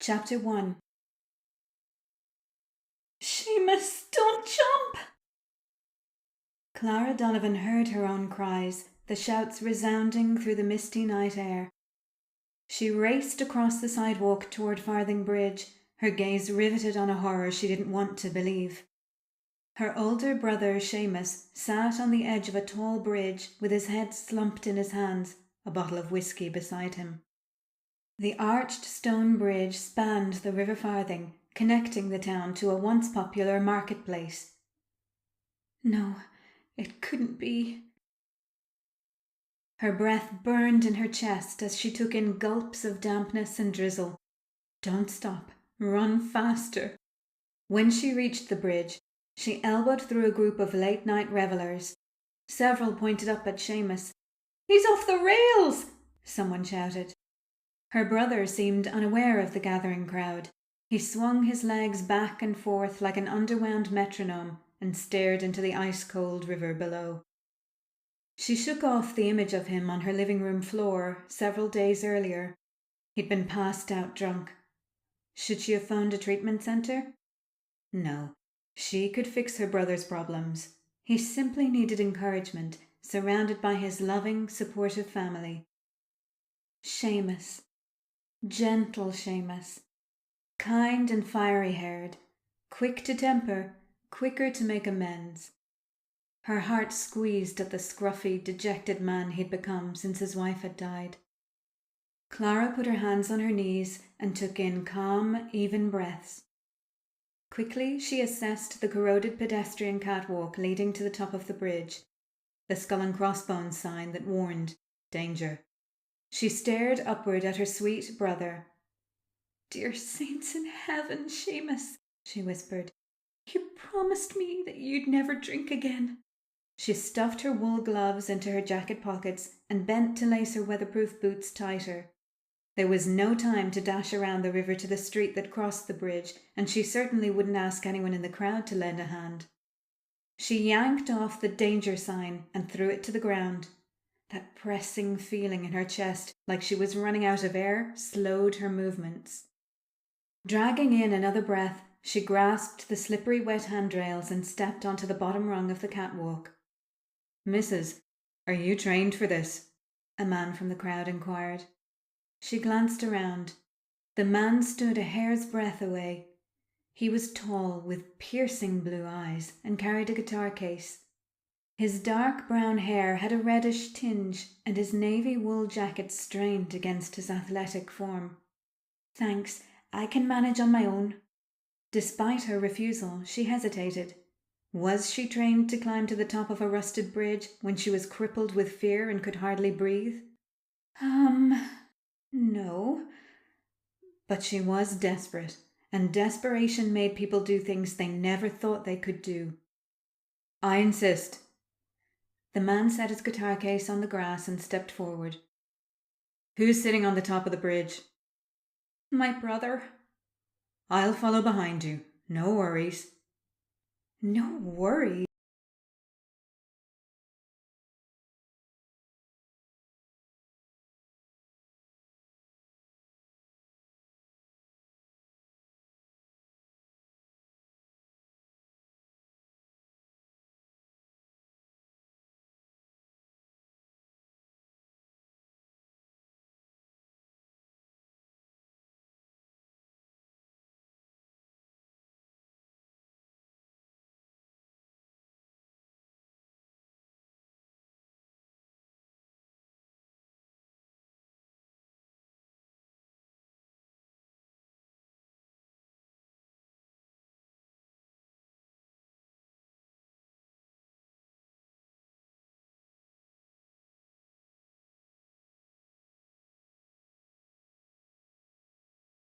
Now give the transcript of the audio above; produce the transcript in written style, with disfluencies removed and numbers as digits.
Chapter 1. Seamus, don't jump! Clara Donovan heard her own cries, the shouts resounding through the misty night air. She raced across the sidewalk toward Farthing Bridge, her gaze riveted on a horror she didn't want to believe. Her older brother, Seamus, sat on the edge of a tall bridge with his head slumped in his hands, a bottle of whiskey beside him. The arched stone bridge spanned the River Farthing, connecting the town to a once popular marketplace. No, it couldn't be. Her breath burned in her chest as she took in gulps of dampness and drizzle. Don't stop. Run faster. When she reached the bridge, she elbowed through a group of late-night revellers. Several pointed up at Seamus. "He's off the rails!" someone shouted. Her brother seemed unaware of the gathering crowd. He swung his legs back and forth like an underwound metronome and stared into the ice-cold river below. She shook off the image of him on her living room floor several days earlier. He'd been passed out drunk. Should she have phoned a treatment centre? No, she could fix her brother's problems. He simply needed encouragement, surrounded by his loving, supportive family. Seamus. Gentle Seamus. Kind and fiery-haired. Quick to temper, quicker to make amends. Her heart squeezed at the scruffy, dejected man he'd become since his wife had died. Clara put her hands on her knees and took in calm, even breaths. Quickly she assessed the corroded pedestrian catwalk leading to the top of the bridge, the skull and crossbones sign that warned danger. She stared upward at her sweet brother. "Dear saints in heaven, Seamus," she whispered. "You promised me that you'd never drink again." She stuffed her wool gloves into her jacket pockets and bent to lace her weatherproof boots tighter. There was no time to dash around the river to the street that crossed the bridge, and she certainly wouldn't ask anyone in the crowd to lend a hand. She yanked off the danger sign and threw it to the ground. That pressing feeling in her chest, like she was running out of air, slowed her movements. Dragging in another breath, she grasped the slippery wet handrails and stepped onto the bottom rung of the catwalk. "Mrs., are you trained for this?" a man from the crowd inquired. She glanced around. The man stood a hair's breadth away. He was tall, with piercing blue eyes, and carried a guitar case. His dark brown hair had a reddish tinge, and his navy wool jacket strained against his athletic form. "Thanks, I can manage on my own." Despite her refusal, she hesitated. Was she trained to climb to the top of a rusted bridge when she was crippled with fear and could hardly breathe? No. But she was desperate, and desperation made people do things they never thought they could do. "I insist." The man set his guitar case on the grass and stepped forward. "Who's sitting on the top of the bridge?" "My brother." "I'll follow behind you. No worries." "No worries?"